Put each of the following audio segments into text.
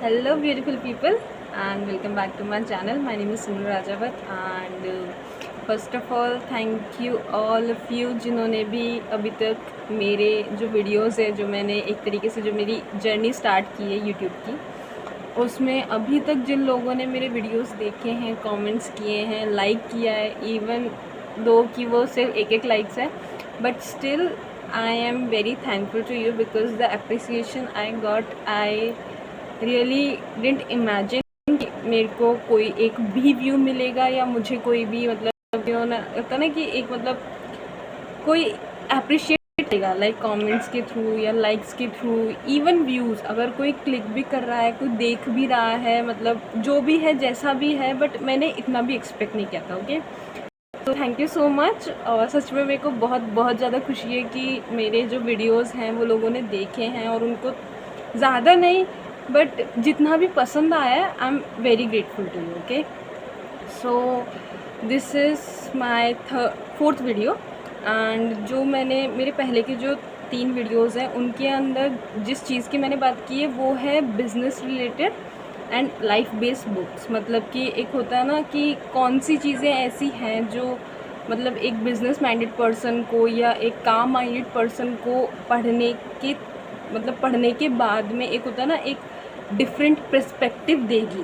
Hello beautiful people and welcome back to my channel. My name is Sunil Rajawat and first of all thank you all of you जिन्होंने भी अभी तक मेरे जो videos है जो मैंने एक तरीके से जो मेरी जर्नी स्टार्ट की है यूट्यूब की उसमें अभी तक जिन लोगों ने मेरे वीडियोस देखे हैं, कमेंट्स किए हैं, लाइक किया है, इवन दो कि वो सिर्फ एक लाइक्स है, but still I am very thankful to you because the appreciation I got, I really didn't imagine कि मेरे को कोई एक भी व्यू मिलेगा या मुझे कोई भी मतलब होता ना कि एक मतलब कोई अप्रिशिएट करेगा लाइक कमेंट्स के थ्रू या लाइक्स के थ्रू, इवन व्यूज़ अगर कोई क्लिक भी कर रहा है, कोई देख भी रहा है, मतलब जो भी है जैसा भी है, बट मैंने इतना भी एक्सपेक्ट नहीं किया था। ओके, तो थैंक यू सो मच। और सच में मेरे को बहुत बहुत ज़्यादा खुशी है कि मेरे जो वीडियोस हैं वो लोगों ने देखे हैं और उनको ज़्यादा नहीं बट जितना भी पसंद आया I am very grateful to you. Okay, so this is my fourth video and जो मैंने मेरे पहले के जो 3 वीडियोस हैं उनके अंदर जिस चीज़ की मैंने बात की है वो है business related and life based books. मतलब कि एक होता है ना कि कौन सी चीज़ें ऐसी हैं जो मतलब एक बिज़नेस माइंडेड पर्सन को या एक काम माइंडेड पर्सन को पढ़ने के मतलब पढ़ने के बाद में एक होता है ना एक डिफरेंट पर्सपेक्टिव देगी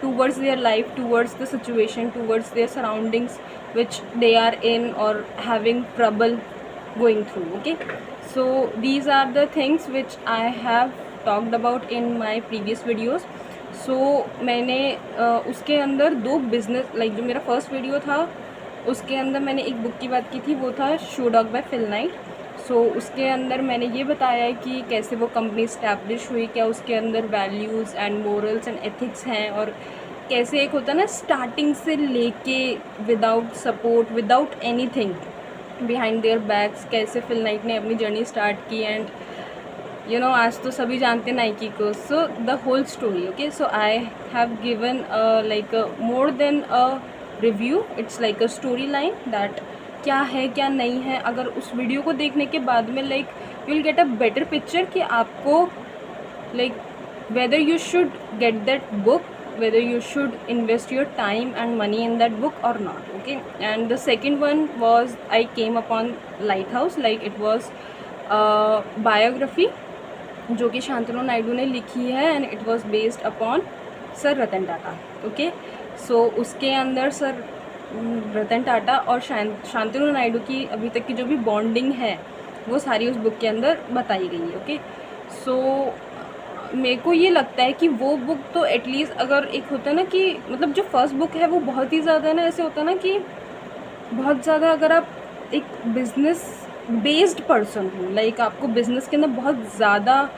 towards their life, towards the situation, towards their surroundings which they are in or having trouble going through. Okay, so these are the things which I have talked about in my previous videos. So मैंने उसके अंदर 2 business like जो मेरा first video था उसके अंदर मैंने एक बुक की बात की थी, वो था shoe dog by Phil Knight. So उसके अंदर मैंने ये बताया है कि कैसे वो कंपनी इस्टेब्लिश हुई, क्या उसके अंदर values and morals and ethics हैं, और कैसे एक होता है ना स्टार्टिंग से लेके without support, without anything behind their backs, कैसे फिल नाइट ने अपनी जर्नी स्टार्ट की। एंड यू नो आज तो सभी जानते हैं नाइकी को। So the whole story. Okay, so I have given like more than a review, it's like a story line that क्या है क्या नहीं है। अगर उस वीडियो को देखने के बाद में like you will get a better picture कि आपको like whether you should get that book, whether you should invest your time and money in that book or not. Okay, and the second one was I came upon Lighthouse, like it was a biography जो कि शांतनु नायडू ने लिखी है and it was based upon sir Ratan Tata. Okay, so उसके अंदर sir Ratan Tata और शांतनु नायडू की अभी तक की जो भी बॉन्डिंग है वो सारी उस बुक के अंदर बताई गई है। ओके, सो मेरे को ये लगता है कि वो बुक तो एटलीस्ट अगर एक होता है ना कि मतलब जो फर्स्ट बुक है वो बहुत ही ज़्यादा ना ऐसे होता है ना कि बहुत ज़्यादा अगर आप एक बिज़नेस बेस्ड पर्सन हो, लाइक आपको बिज़नेस के अंदर बहुत ज़्यादा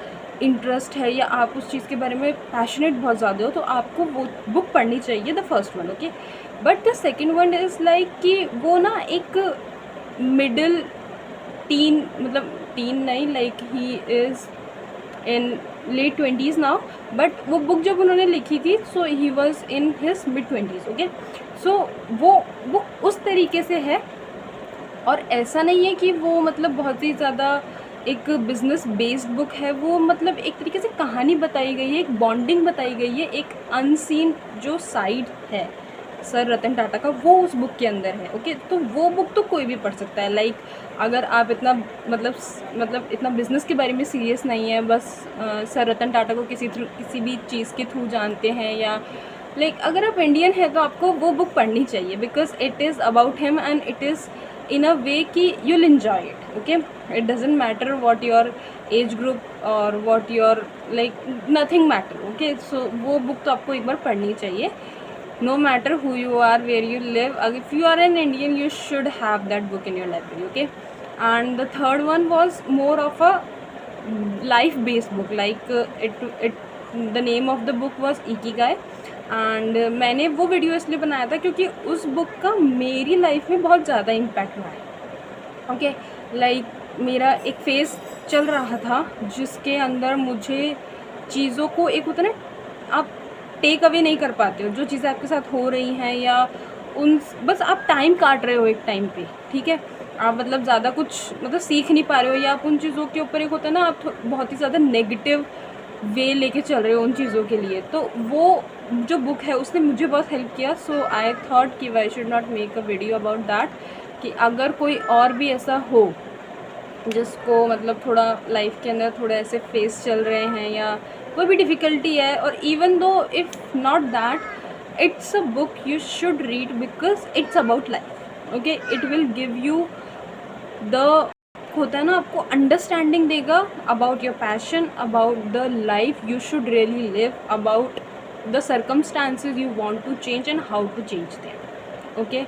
इंटरेस्ट है या आप उस चीज़ के बारे में पैशनेट बहुत ज़्यादा हो, तो आपको वो बुक पढ़नी चाहिए, the first one. Okay, but the second one is like कि वो ना एक मिडिल टीन, मतलब टीन नहीं, like he is in late 20s now, but वो बुक जब उन्होंने लिखी थी so he was in his mid 20s। Okay, so वो बुक उस तरीके से है और ऐसा नहीं है कि वो मतलब बहुत ही ज़्यादा एक बिज़नेस बेस्ड बुक है। वो मतलब एक तरीके से कहानी बताई गई है, एक बॉन्डिंग बताई गई है, एक अनसीन जो साइड है सर रतन टाटा का वो उस बुक के अंदर है। ओके, तो वो बुक तो कोई भी पढ़ सकता है। लाइक अगर आप इतना मतलब इतना बिज़नेस के बारे में सीरियस नहीं है, बस सर रतन टाटा को किसी भी चीज़ के थ्रू जानते हैं, या लाइक अगर आप इंडियन है तो आपको वो बुक पढ़नी चाहिए because it is about him and it is in a way कि you will enjoy it. Okay, it doesn't matter what your age group और what your like nothing matter. Okay, so वो book तो आपको एक बार पढ़नी चाहिए, no matter who you are, where you live. If you are an Indian, you should have that book in your library. Okay, and the third one was more of a life based book, like the name of the book was Ikigai, and मैंने वो video इसलिए बनाया था क्योंकि उस book का मेरी life में बहुत ज़्यादा इम्पैक्ट हुआ है। ओके, लाइक मेरा एक फेज़ चल रहा था जिसके अंदर मुझे चीज़ों को एक होता ना आप टेक अवे नहीं कर पाते हो, जो चीज़ें आपके साथ हो रही हैं या उन बस आप टाइम काट रहे हो एक टाइम पे, ठीक है, आप मतलब ज़्यादा कुछ मतलब सीख नहीं पा रहे हो, या आप उन चीज़ों के ऊपर एक होता है ना आप बहुत ही ज़्यादा नेगेटिव वे लेके चल रहे हो उन चीज़ों के लिए। तो वो जो बुक है उसने मुझे बहुत हेल्प किया। सो आई थॉट कि why should not make a video about that, कि अगर कोई और भी ऐसा हो जिसको मतलब थोड़ा लाइफ के अंदर थोड़ा ऐसे फेस चल रहे हैं या कोई भी डिफ़िकल्टी है, और even though if not that, it's a book you should read because it's about life. Okay, it will give you the, होता है ना, आपको अंडरस्टैंडिंग देगा about your passion, about the life you should really live, about the circumstances you want to change and how to change them. Okay,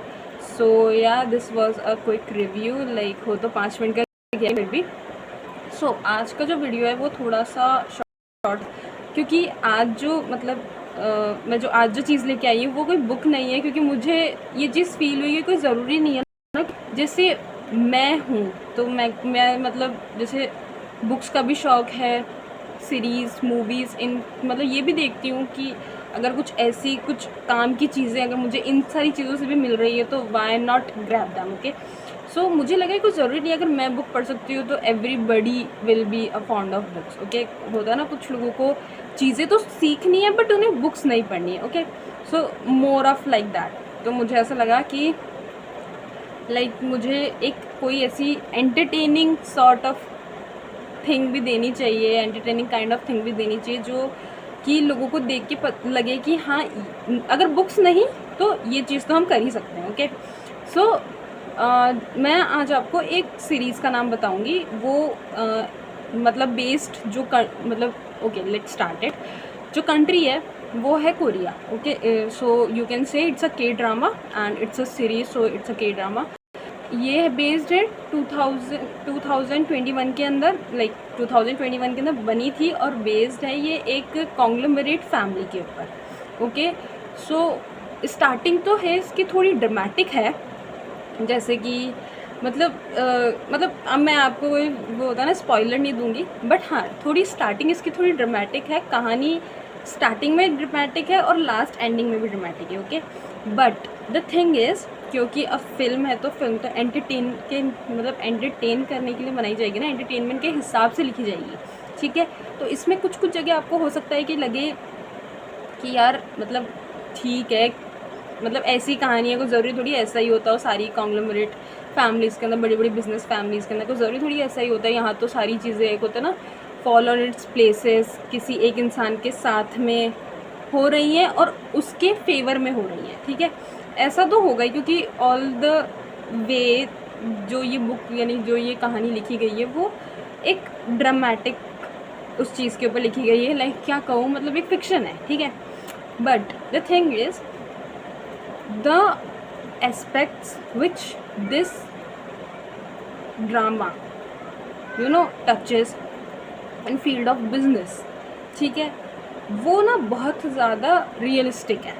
so या this was a quick review, like हो तो 5 minute का गया फिर भी। सो आज का जो वीडियो है वो थोड़ा सा शॉर्ट, क्योंकि आज जो मतलब मैं जो आज जो चीज़ लेके आई हूँ वो कोई बुक नहीं है, क्योंकि मुझे ये चीज़ फील हुई है कोई ज़रूरी नहीं है ना, जैसे मैं हूँ तो मैं मतलब जैसे बुक्स का भी शौक़ है, सीरीज़ मूवीज़ इन मतलब ये भी देखती हूँ कि अगर कुछ ऐसी कुछ काम की चीज़ें अगर मुझे इन सारी चीज़ों से भी मिल रही है तो why not grab them. Okay, so मुझे लगा कुछ ज़रूरी नहीं है, अगर मैं बुक पढ़ सकती हूँ तो everybody will be a fond of books. Okay, होता है ना, कुछ लोगों को चीज़ें तो सीखनी है बट उन्हें बुक्स नहीं पढ़नी है। Okay, so more of like that. तो मुझे ऐसा लगा कि मुझे एक कोई ऐसी एंटरटेनिंग सॉर्ट ऑफ थिंग भी देनी चाहिए, एंटरटेनिंग काइंड ऑफ थिंग भी देनी चाहिए, जो कि लोगों को देख के लगे कि हाँ, अगर बुक्स नहीं तो ये चीज़ तो हम कर ही सकते हैं। ओके, सो मैं आज आपको एक सीरीज़ का नाम बताऊंगी, वो मतलब बेस्ड जो मतलब ओके लेट्स स्टार्ट इट। जो कंट्री है वो है Korea. Okay, so you can say it's a K drama and it's a series, so it's a K drama. ये बेस्ड है 2021 के अंदर, 2021 के अंदर बनी थी, और बेस्ड है ये एक कॉन्ग्लोमरेट फैमिली के ऊपर। ओके, सो स्टार्टिंग तो है इसकी थोड़ी ड्रामेटिक है, जैसे कि मतलब अब मैं आपको वो होता है ना, स्पॉइलर नहीं दूंगी, बट हाँ थोड़ी स्टार्टिंग इसकी थोड़ी ड्रामेटिक है, कहानी स्टार्टिंग में ड्रामेटिक है और लास्ट एंडिंग में भी ड्रामेटिक है। Okay, but the thing is, क्योंकि अब फिल्म है तो फिल्म तो एंटरटेन करने के लिए बनाई जाएगी ना, एंटरटेनमेंट के हिसाब से लिखी जाएगी। ठीक है, तो इसमें कुछ कुछ जगह आपको हो सकता है कि लगे कि यार मतलब ठीक है, मतलब ऐसी कहानी है, कोई ज़रूरी थोड़ी ऐसा ही होता हो, सारी कॉन्ग्लोमरेट फैमिलीज़ के अंदर, बड़ी बड़ी बिजनेस फैमिलीज़ के अंदर कोई ज़रूरी थोड़ी ऐसा ही होता है। यहाँ तो सारी चीज़ें एक होता है ना, फॉल ऑन इट्स प्लेसेस, किसी एक इंसान के साथ में हो रही हैं और उसके फेवर में हो रही हैं। ठीक है, ऐसा तो होगा ही, क्योंकि ऑल द वे जो ये बुक यानी जो ये कहानी लिखी गई है वो एक ड्रामेटिक उस चीज़ के ऊपर लिखी गई है, क्या कहूँ, मतलब एक फिक्शन है। ठीक है, but the thing is the aspects which this drama touches in field of business, ठीक है, वो ना बहुत ज़्यादा रियलिस्टिक है।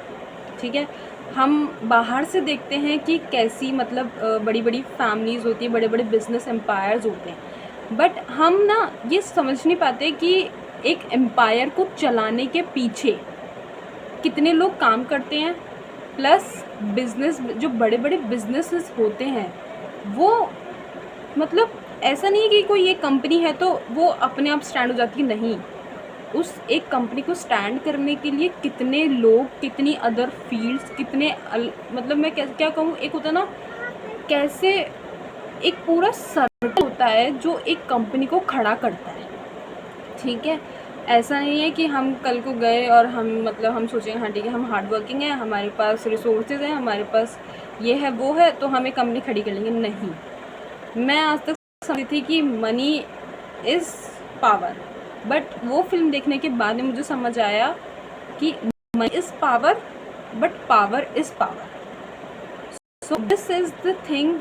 ठीक है, हम बाहर से देखते हैं कि कैसी मतलब बड़ी बड़ी फैमिलीज़ होती है, बड़े बड़े बिजनेस एम्पायर्स होते हैं, बट हम ना ये समझ नहीं पाते कि एक एम्पायर को चलाने के पीछे कितने लोग काम करते हैं, प्लस बिज़नेस जो बड़े बड़े बिजनेसेस होते हैं वो मतलब ऐसा नहीं है कि कोई एक कंपनी है तो वो अपने आप स्टैंड हो जाती है, नहीं, उस एक कंपनी को स्टैंड करने के लिए कितने लोग, कितनी अदर फील्ड्स, कितने मतलब मैं क्या कहूँ, एक होता ना कैसे एक पूरा सर्कल होता है जो एक कंपनी को खड़ा करता है। ठीक है, ऐसा नहीं है कि हम कल को गए और हम सोचेंगे हाँ ठीक है, हम हार्ड वर्किंग हैं, हमारे पास रिसोर्सेज हैं, हमारे पास ये है वो है तो हमें कंपनी खड़ी कर लेंगे। नहीं, मैं आज तक समझती थी कि मनी इज़ पावर, बट वो फिल्म देखने के बाद में मुझे समझ आया कि money is power but power is power. So this is the thing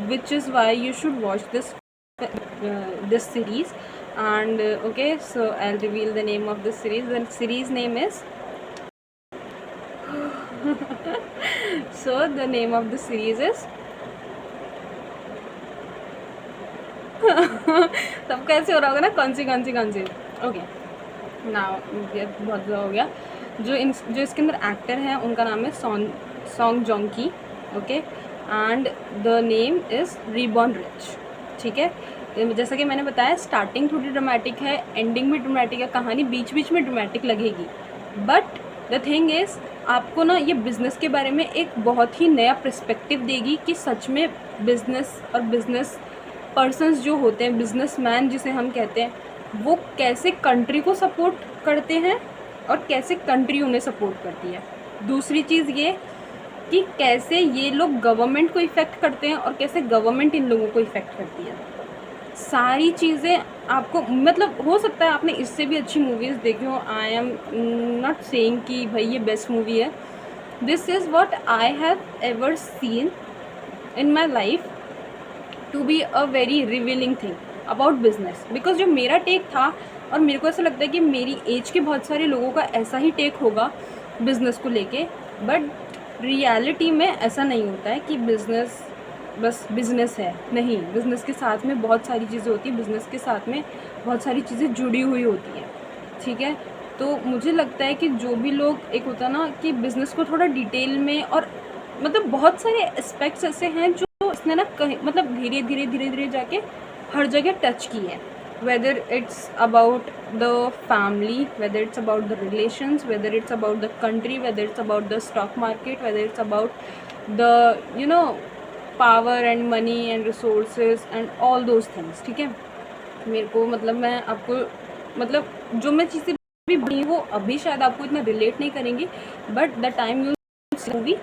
which is why you should watch this series. And okay, so I'll reveal the name of the series. The series name is so the name of the series is सबका ऐसे हो रहा होगा ना, कौन सी okay now बहुत ज़्यादा हो गया। जो इसके अंदर एक्टर हैं उनका नाम है सॉन्ग जोंग की। Okay, and the name is reborn rich. ठीक है, जैसा कि मैंने बताया, स्टार्टिंग थोड़ी ड्रामेटिक है, एंडिंग भी ड्रामेटिक है, कहानी बीच बीच में ड्रामेटिक लगेगी, बट द थिंग इज़ आपको ना ये बिज़नेस के बारे में एक बहुत ही नया पर्सपेक्टिव देगी कि सच में बिज़नेस और बिज़नेस पर्सन्स जो होते हैं, बिजनेसमैन जिसे हम कहते हैं, वो कैसे कंट्री को सपोर्ट करते हैं और कैसे कंट्री उन्हें सपोर्ट करती है। दूसरी चीज़ ये कि कैसे ये लोग गवर्नमेंट को इफ़ेक्ट करते हैं और कैसे गवर्नमेंट इन लोगों को इफ़ेक्ट करती है। सारी चीज़ें आपको, मतलब हो सकता है आपने इससे भी अच्छी मूवीज़ देखी हो, आई एम नॉट सेइंग कि भाई ये बेस्ट मूवी है, this is what I have ever seen in my life to be a very revealing thing about business. Because जो मेरा टेक था, और मेरे को ऐसा लगता है कि मेरी एज के बहुत सारे लोगों का ऐसा ही टेक होगा बिज़नेस को लेके, बट रियलिटी में ऐसा नहीं होता है कि बिज़नेस बस बिज़नेस है। नहीं, बिज़नेस के साथ में बहुत सारी चीज़ें होती हैं, बिज़नेस के साथ में बहुत सारी चीज़ें जुड़ी हुई होती हैं, ठीक है। तो मुझे लगता है कि जो भी लोग, एक होता है ना कि बिज़नेस को थोड़ा डिटेल में, और मतलब बहुत सारे एस्पेक्ट्स ऐसे हैं जो इसने ना कहीं मतलब धीरे धीरे जाके हर जगह टच की है, whether it's about the family, whether it's about the relations, whether it's about the country, whether it's about the stock market, whether it's about the power and money and resources and all those things, ठीक है। मेरे को मतलब मैं आपको मतलब जो मैं चीज़ें भी बनी वो अभी शायद आपको इतना रिलेट नहीं करेंगी, but the time you see movie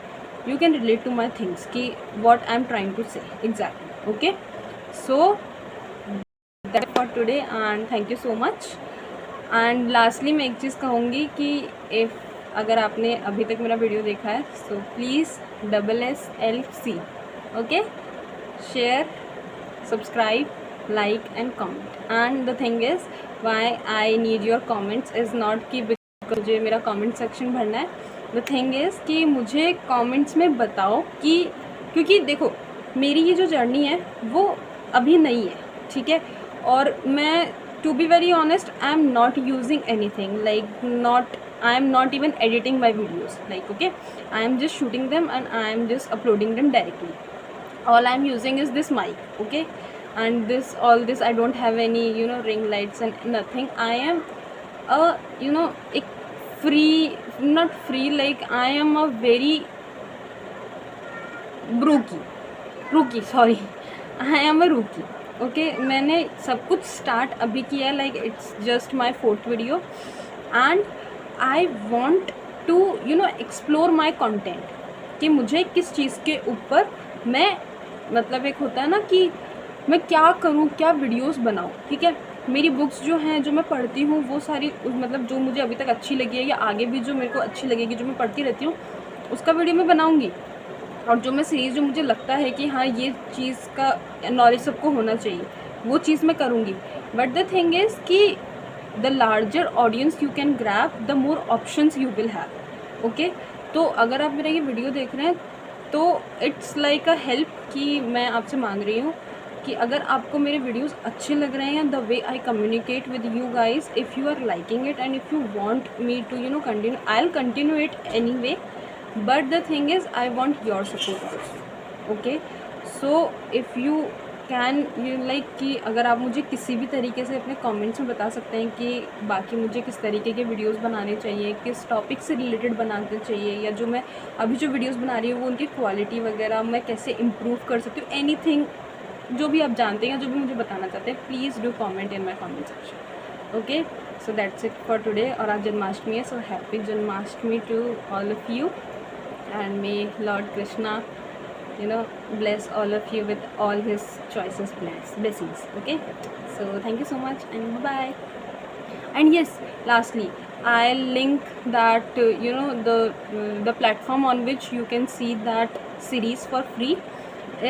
you can relate to my things कि what I'm trying to say exactly, okay? So that's for today and thank you so much. And lastly मैं एक चीज़ कहूँगी कि अगर आपने अभी तक मेरा वीडियो देखा है, so please SSLC, okay? Share, subscribe, like and comment. And the thing is why I need your comments is not कि मुझे मेरा comment section भरना है। द थिंग इज़ कि मुझे कमेंट्स में बताओ कि, क्योंकि देखो मेरी ये जो जर्नी है वो अभी नहीं है, ठीक है। और मैं to be very honest I am not using any thing like I am not even editing my videos, like okay, I am just shooting them and I am just uploading them directly. All I am using is this mic, okay, and this all this I don't have any ring lights and nothing. I am एक free, not free, like I am a very rookie, sorry, I am a rookie, okay। मैंने सब कुछ start अभी किया, like it's just my 4th video and I want to explore my content कि मुझे किस चीज़ के ऊपर मैं, मतलब एक होता है ना कि मैं क्या करूँ, क्या वीडियोस बनाऊँ, ठीक है। मेरी बुक्स जो हैं, जो मैं पढ़ती हूँ, वो सारी मतलब जो मुझे अभी तक अच्छी लगी है या आगे भी जो मेरे को अच्छी लगेगी, जो मैं पढ़ती रहती हूँ, उसका वीडियो मैं बनाऊँगी। और जो मैं सीरीज़, जो मुझे लगता है कि हाँ ये चीज़ का नॉलेज सबको होना चाहिए, वो चीज़ मैं करूँगी। बट द थिंग इज़ कि the larger audience you can grab, the more options you will have, okay. तो अगर आप मेरा ये वीडियो देख रहे हैं तो इट्स लाइक अ हेल्प कि मैं आपसे मांग रही हूँ कि अगर आपको मेरे वीडियोस अच्छे लग रहे हैं, the way I communicate with you guys, if you are liking it and if you want me to continue, I will continue it any way, but the thing is I want your support also, okay. So if you can like कि अगर आप मुझे किसी भी तरीके से अपने comments में बता सकते हैं कि बाकी मुझे किस तरीके के वीडियोस बनाने चाहिए, किस टॉपिक से रिलेटेड बनाने चाहिए, या जो मैं अभी जो वीडियोस बना रही हूँ वो उनकी क्वालिटी वगैरह मैं कैसे इम्प्रूव कर सकती हूँ, एनीथिंग जो भी आप जानते हैं, जो भी मुझे बताना चाहते हैं, please do comment in my comment section, okay. So that's it for today. और आज जन्माष्टमी है, so happy Janmashtami to all of you and may Lord Krishna bless all of you with all his choicest blessings, okay। So thank you so much and bye bye। And yes, lastly I'll link that the platform on which you can see that series for free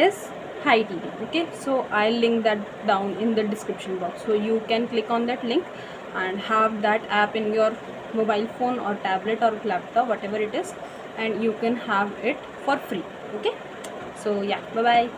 is Hi TV, okay। So I'll link that down in the description box, so you can click on that link and have that app in your mobile phone or tablet or laptop, whatever it is, and you can have it for free, okay। So yeah, bye bye।